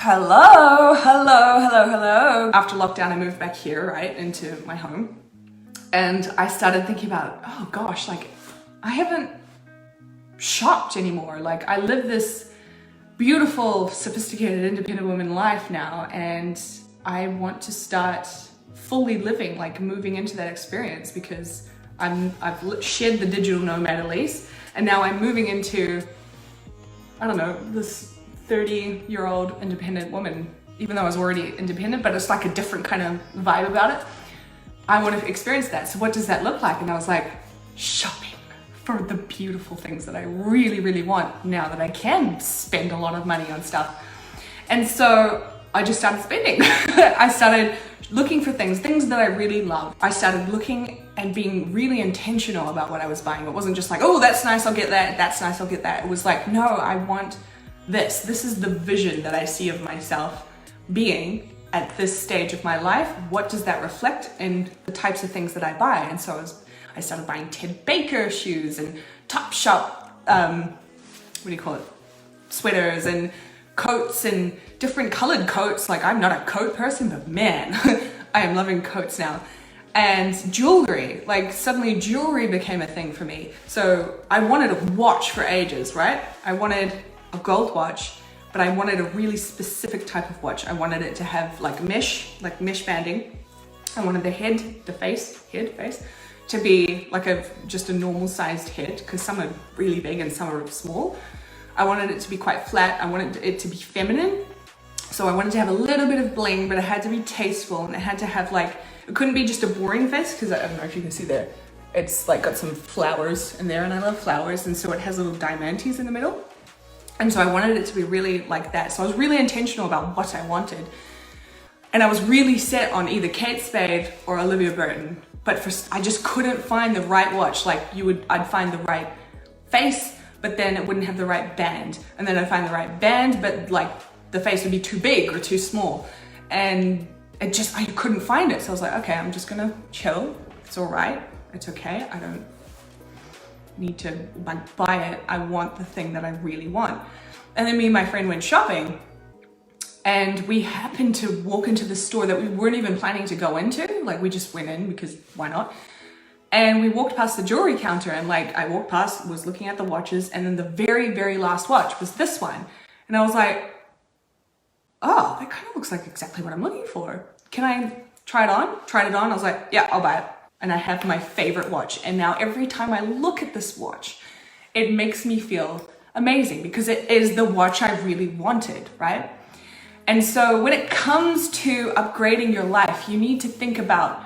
Hello. After lockdown, I moved back here, right, into my home. And I started thinking about, oh gosh, like I haven't shopped anymore. Like I live this beautiful, sophisticated, independent woman life now. And I want to start fully living, like moving into that experience because I've shed the digital nomad at least. And now I'm moving into, I don't know, this 30-year-old independent woman, even though I was already independent, but it's like a different kind of vibe about it. I want to experience that. So what does that look like? And I was like, shopping for the beautiful things that I really, really want now that I can spend a lot of money on stuff. And so I just started spending. I started looking for things that I really love. I started looking and being really intentional about what I was buying. It wasn't just like, oh, that's nice, I'll get that. That's nice, I'll get that. It was like, no, I want this. This is the vision that I see of myself being at this stage of my life. What does that reflect in the types of things that I buy? And so I started buying Ted Baker shoes and Topshop, sweaters and coats and different colored coats. Like I'm not a coat person, but man, I am loving coats now. And jewelry, like suddenly jewelry became a thing for me. So I wanted a watch for ages, right? I wanted a gold watch, but I wanted a really specific type of watch. I wanted it to have like mesh banding. I wanted the face to be like just a normal sized head, because some are really big and some are small. I wanted it to be quite flat. I wanted it to be feminine. So I wanted to have a little bit of bling, but it had to be tasteful, and it had to have like, it couldn't be just a boring face, because I don't know if you can see there. It's like got some flowers in there, and I love flowers, and so it has little diamantes in the middle. And so I wanted it to be really like that. So I was really intentional about what I wanted. And I was really set on either Kate Spade or Olivia Burton. But I just couldn't find the right watch. Like I'd find the right face, but then it wouldn't have the right band. And then I'd find the right band, but like the face would be too big or too small. And I couldn't find it. So I was like, okay, I'm just gonna chill. It's all right. It's okay. I don't need to buy it. I want the thing that I really want. And then me and my friend went shopping, and we happened to walk into the store that we weren't even planning to go into. Like we just went in because why not? And we walked past the jewelry counter, and like I walked past, was looking at the watches, and then the very, very last watch was this one. And I was like, oh, that kind of looks like exactly what I'm looking for. Can I try it on? Tried it on. I was like, yeah, I'll buy it. And I have my favorite watch. And now every time I look at this watch, it makes me feel amazing because it is the watch I really wanted, right? And so when it comes to upgrading your life, you need to think about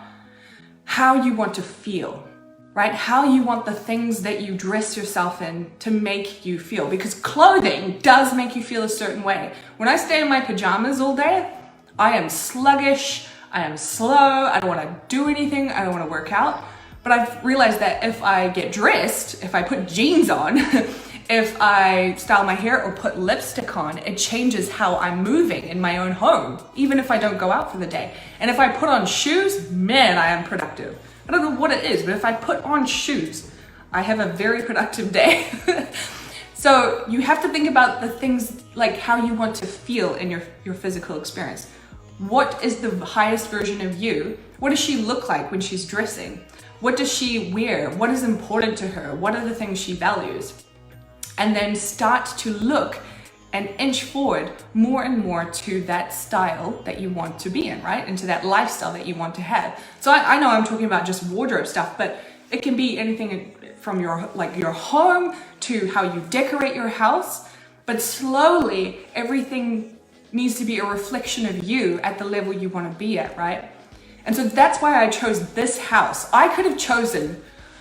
how you want to feel, right? How you want the things that you dress yourself in to make you feel, because clothing does make you feel a certain way. When I stay in my pajamas all day, I am sluggish, I am slow, I don't want to do anything, I don't want to work out. But I've realized that if I get dressed, if I put jeans on, if I style my hair or put lipstick on, it changes how I'm moving in my own home, even if I don't go out for the day. And if I put on shoes, man, I am productive. I don't know what it is, but if I put on shoes, I have a very productive day. So you have to think about the things like how you want to feel in your physical experience. What is the highest version of you? What does she look like when she's dressing? What does she wear? What is important to her? What are the things she values? And then start to look and inch forward more and more to that style that you want to be in, right? Into that lifestyle that you want to have. So I know I'm talking about just wardrobe stuff, but it can be anything from your home to how you decorate your house. But slowly, everything needs to be a reflection of you at the level you want to be at, right? And so that's why I chose this house. I could have chosen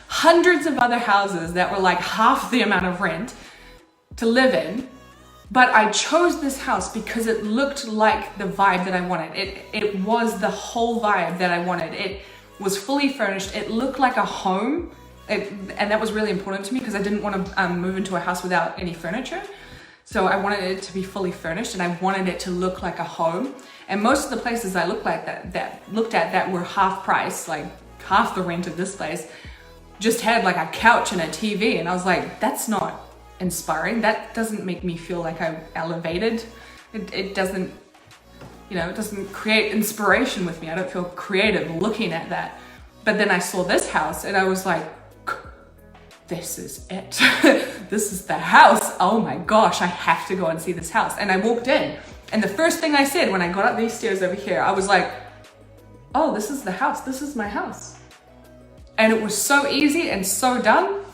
hundreds of other houses that were like half the amount of rent to live in, but I chose this house because it looked like the vibe that I wanted. It was the whole vibe that I wanted. It was fully furnished. It looked like a home, and that was really important to me because I didn't want to move into a house without any furniture. So I wanted it to be fully furnished, and I wanted it to look like a home. And most of the places I looked at that were half price, like half the rent of this place, just had like a couch and a TV. And I was like, that's not inspiring. That doesn't make me feel like I'm elevated. It doesn't, you know, it doesn't create inspiration with me. I don't feel creative looking at that. But then I saw this house and I was like, this is it. This is the house. Oh my gosh, I have to go and see this house. And I walked in, and the first thing I said when I got up these stairs over here, I was like, oh, this is the house. This is my house. And it was so easy and so done,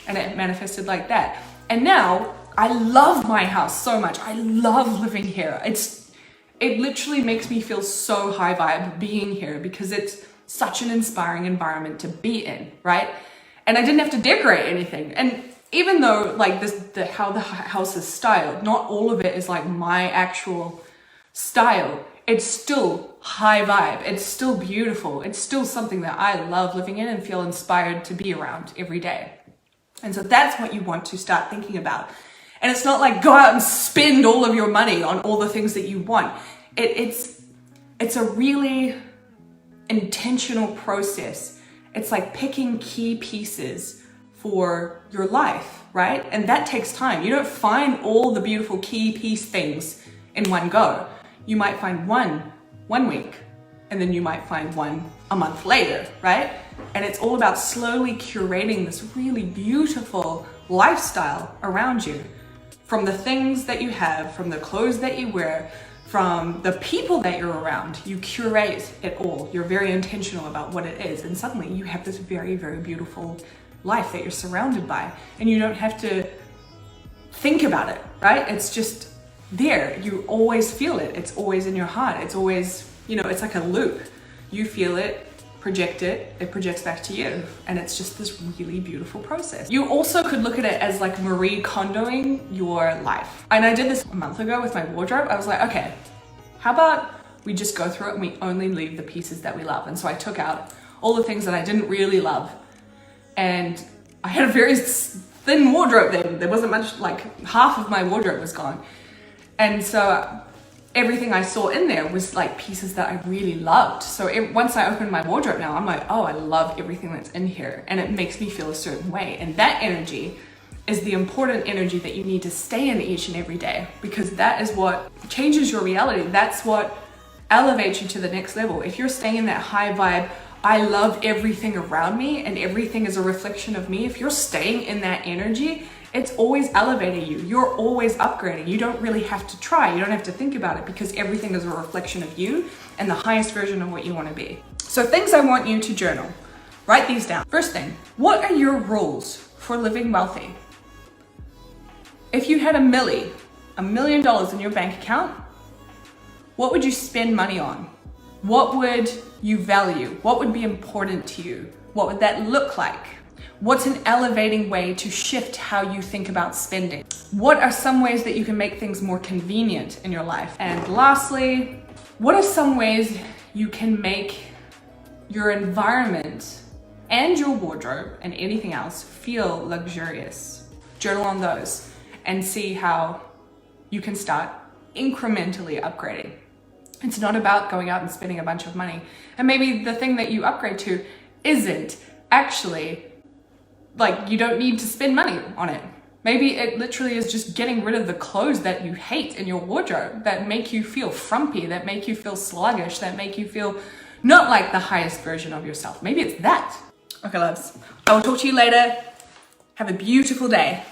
and it manifested like that. And now I love my house so much. I love living here. It literally makes me feel so high vibe being here because it's such an inspiring environment to be in, right? And I didn't have to decorate anything. And even though like how the house is styled, not all of it is like my actual style, it's still high vibe. It's still beautiful. It's still something that I love living in and feel inspired to be around every day. And so that's what you want to start thinking about. And it's not like go out and spend all of your money on all the things that you want. It's a really intentional process. It's like picking key pieces for your life, right? And that takes time. You don't find all the beautiful key piece things in one go. You might find one week, and then you might find one a month later, right? And it's all about slowly curating this really beautiful lifestyle around you. From the things that you have, from the clothes that you wear, from the people that you're around, you curate it all. You're very intentional about what it is. And suddenly you have this very, very beautiful life that you're surrounded by. And you don't have to think about it, right? It's just there. You always feel it. It's always in your heart. It's always, you know, it's like a loop. You feel it, project it, it projects back to you. And it's just this really beautiful process. You also could look at it as like Marie Kondoing your life. And I did this a month ago with my wardrobe. I was like, okay, how about we just go through it and we only leave the pieces that we love. And so I took out all the things that I didn't really love. And I had a very thin wardrobe then. There wasn't much, like half of my wardrobe was gone. And so everything I saw in there was like pieces that I really loved. So once I open my wardrobe now, I'm like, oh, I love everything that's in here. And it makes me feel a certain way. And that energy is the important energy that you need to stay in each and every day, because that is what changes your reality. That's what elevates you to the next level. If you're staying in that high vibe, I love everything around me and everything is a reflection of me. If you're staying in that energy, it's always elevating you. You're always upgrading. You don't really have to try. You don't have to think about it because everything is a reflection of you and the highest version of what you want to be. So things I want you to journal. Write these down. First thing, what are your rules for living wealthy? If you had $1 million in your bank account, what would you spend money on? What would you value? What would be important to you? What would that look like? What's an elevating way to shift how you think about spending? What are some ways that you can make things more convenient in your life? And lastly, what are some ways you can make your environment and your wardrobe and anything else feel luxurious? Journal on those and see how you can start incrementally upgrading. It's not about going out and spending a bunch of money. And maybe the thing that you upgrade to isn't actually, like, you don't need to spend money on it. Maybe it literally is just getting rid of the clothes that you hate in your wardrobe, that make you feel frumpy, that make you feel sluggish, that make you feel not like the highest version of yourself. Maybe it's that. Okay, loves. I will talk to you later. Have a beautiful day.